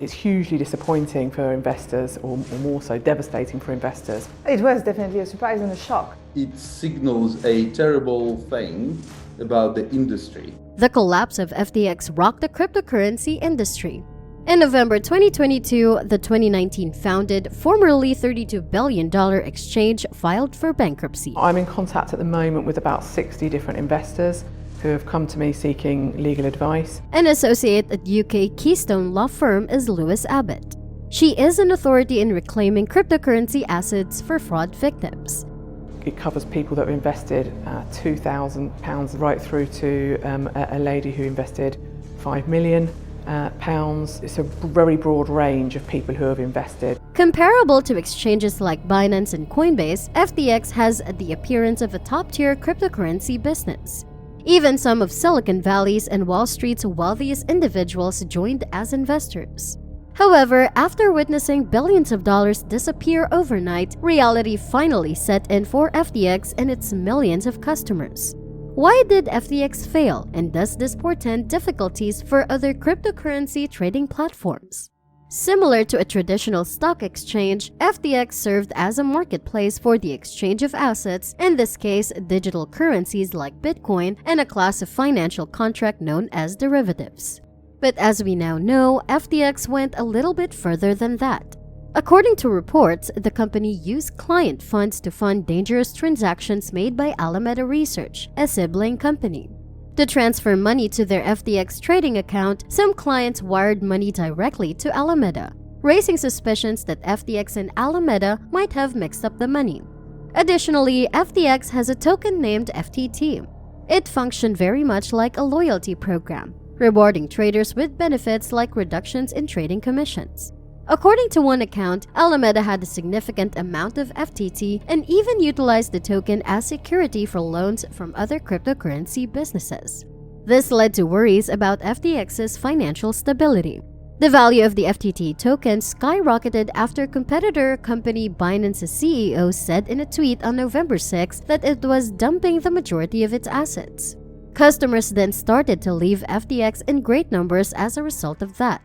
It's hugely disappointing for investors, or more so devastating for investors. It was definitely a surprise and a shock. It signals a terrible thing about the industry. The collapse of FTX rocked the cryptocurrency industry. In November 2022, the 2019 founded, formerly $32 billion exchange filed for bankruptcy. I'm in contact at the moment with about 60 different investors who have come to me seeking legal advice. An associate at UK Keystone law firm is Lewis Abbott. She is an authority in reclaiming cryptocurrency assets for fraud victims. It covers people that have invested £2,000 right through to a lady who invested £5 million. It's a very broad range of people who have invested. Comparable to exchanges like Binance and Coinbase, FTX has the appearance of a top-tier cryptocurrency business. Even some of Silicon Valley's and Wall Street's wealthiest individuals joined as investors. However, after witnessing billions of dollars disappear overnight, reality finally set in for FTX and its millions of customers. Why did FTX fail, and does this portend difficulties for other cryptocurrency trading platforms? Similar to a traditional stock exchange, FTX served as a marketplace for the exchange of assets, in this case digital currencies like Bitcoin and a class of financial contract known as derivatives. But as we now know, FTX went a little bit further than that. According to reports, the company used client funds to fund dangerous transactions made by Alameda Research, a sibling company. To transfer money to their FTX trading account, some clients wired money directly to Alameda, raising suspicions that FTX and Alameda might have mixed up the money. Additionally, FTX has a token named FTT. It functioned very much like a loyalty program, rewarding traders with benefits like reductions in trading commissions. According to one account, Alameda had a significant amount of FTT and even utilized the token as security for loans from other cryptocurrency businesses. This led to worries about FTX's financial stability. The value of the FTT token skyrocketed after competitor company Binance's CEO said in a tweet on November 6 that it was dumping the majority of its assets. Customers then started to leave FTX in great numbers as a result of that.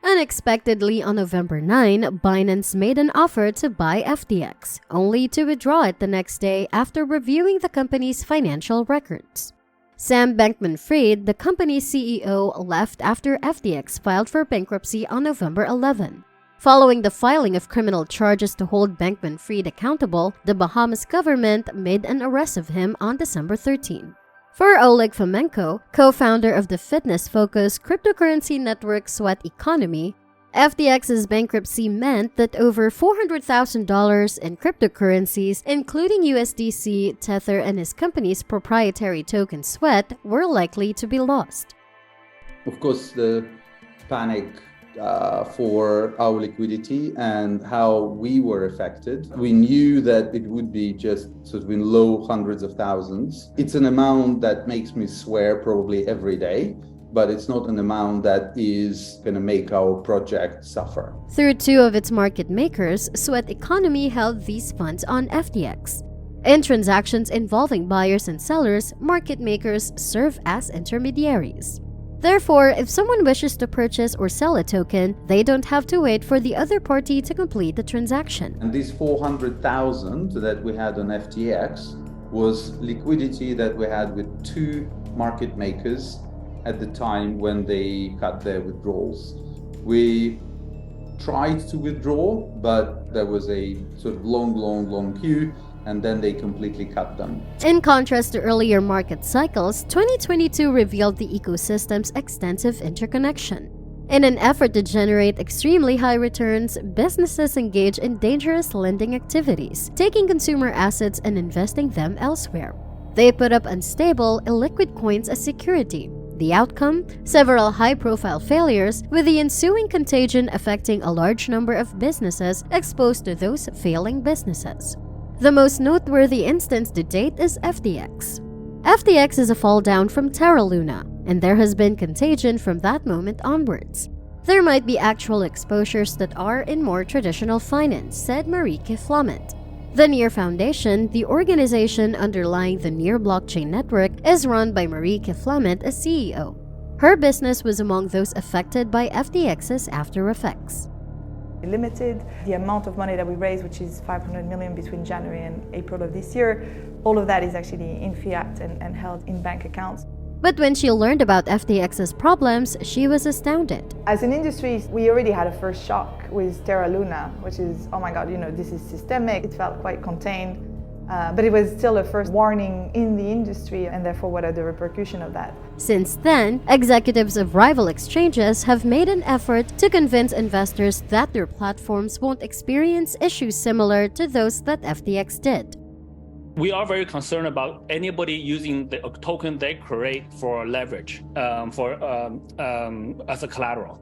Unexpectedly, on November 9, Binance made an offer to buy FTX, only to withdraw it the next day after reviewing the company's financial records. Sam Bankman-Fried, the company's CEO, left after FTX filed for bankruptcy on November 11. Following the filing of criminal charges to hold Bankman-Fried accountable, the Bahamas government made an arrest of him on December 13. For Oleg Fomenko, co-founder of the fitness-focused cryptocurrency network Sweat Economy, FTX's bankruptcy meant that over $400,000 in cryptocurrencies, including USDC, Tether, and his company's proprietary token Sweat, were likely to be lost. Of course, the panic for our liquidity and how we were affected. We knew that it would be just sort of in low hundreds of thousands. It's an amount that makes me swear probably every day, but it's not an amount that is going to make our project suffer. Through two of its market makers, Sweat Economy held these funds on FTX. In transactions involving buyers and sellers, market makers serve as intermediaries. Therefore, if someone wishes to purchase or sell a token, they don't have to wait for the other party to complete the transaction. And this 400,000 that we had on FTX was liquidity that we had with two market makers at the time when they cut their withdrawals. We tried to withdraw, but there was a sort of long queue, and then they completely cut them. In contrast to earlier market cycles, 2022 revealed the ecosystem's extensive interconnection. In an effort to generate extremely high returns, businesses engage in dangerous lending activities, taking consumer assets and investing them elsewhere. They put up unstable, illiquid coins as security. The outcome? Several high-profile failures, with the ensuing contagion affecting a large number of businesses exposed to those failing businesses. The most noteworthy instance to date is FTX. FTX is a fall down from Terra Luna, and there has been contagion from that moment onwards. There might be actual exposures that are in more traditional finance, said Marieke Flament. The Near Foundation, the organization underlying the Near blockchain network, is run by Marieke Flament as CEO. Her business was among those affected by FTX's after effects. We limited the amount of money that we raised, which is 500 million between January and April of this year. All of that is actually in fiat and held in bank accounts. But when she learned about FTX's problems, she was astounded. As an industry, we already had a first shock with Terra Luna, which is, oh my God, this is systemic. It felt quite contained. But it was still a first warning in the industry, and therefore what are the repercussions of that? Since then, executives of rival exchanges have made an effort to convince investors that their platforms won't experience issues similar to those that FTX did. We are very concerned about anybody using the token they create for leverage, as a collateral.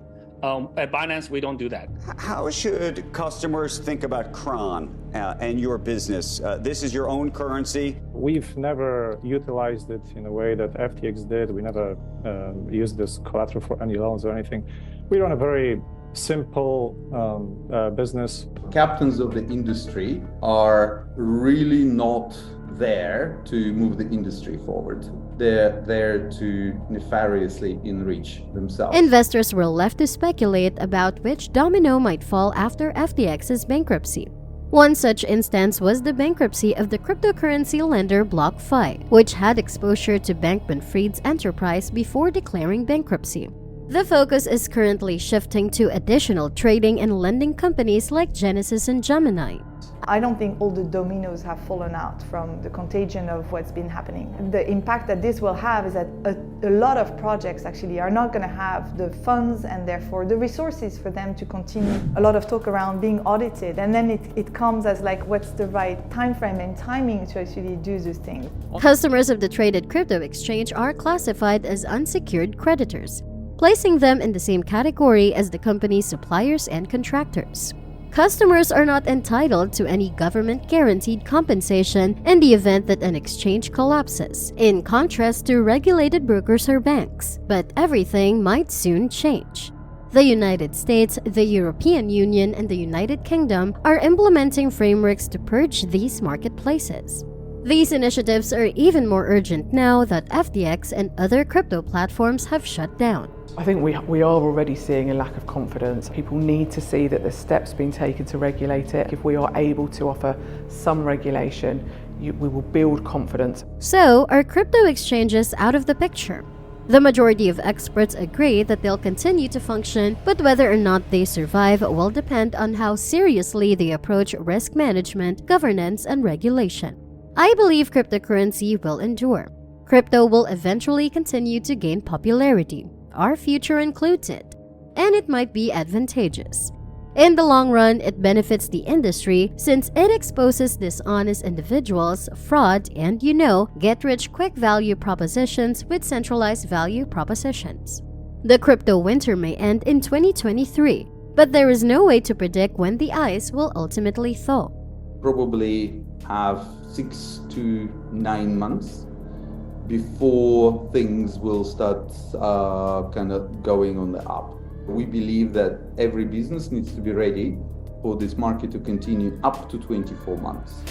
At Binance, we don't do that. How should customers think about Kron and your business? This is your own currency. We've never utilized it in a way that FTX did. We never used this collateral for any loans or anything. We run a very simple business. Captains of the industry are really not there to move the industry forward. They're there to nefariously enrich themselves. Investors were left to speculate about which domino might fall after FTX's bankruptcy. One such instance was the bankruptcy of the cryptocurrency lender BlockFi, which had exposure to Bankman-Fried's enterprise before declaring bankruptcy. The focus is currently shifting to additional trading and lending companies like Genesis and Gemini. I don't think all the dominoes have fallen out from the contagion of what's been happening. The impact that this will have is that a lot of projects actually are not going to have the funds and therefore the resources for them to continue. A lot of talk around being audited, and then it comes as like, what's the right time frame and timing to actually do those things. Customers of the traded crypto exchange are classified as unsecured creditors, placing them in the same category as the company's suppliers and contractors. Customers are not entitled to any government-guaranteed compensation in the event that an exchange collapses, in contrast to regulated brokers or banks. But everything might soon change. The United States, the European Union, and the United Kingdom are implementing frameworks to purge these marketplaces. These initiatives are even more urgent now that FTX and other crypto platforms have shut down. I think we are already seeing a lack of confidence. People need to see that there's steps being taken to regulate it. If we are able to offer some regulation, we will build confidence. So, are crypto exchanges out of the picture? The majority of experts agree that they'll continue to function, but whether or not they survive will depend on how seriously they approach risk management, governance, and regulation. I believe cryptocurrency will endure. Crypto will eventually continue to gain popularity. Our future includes it, and it might be advantageous. In the long run, it benefits the industry since it exposes dishonest individuals, fraud, and get-rich-quick value propositions with centralized value propositions. The crypto winter may end in 2023, but there is no way to predict when the ice will ultimately thaw. Probably have 6 to 9 months before things will start kind of going on the up. We believe that every business needs to be ready for this market to continue up to 24 months.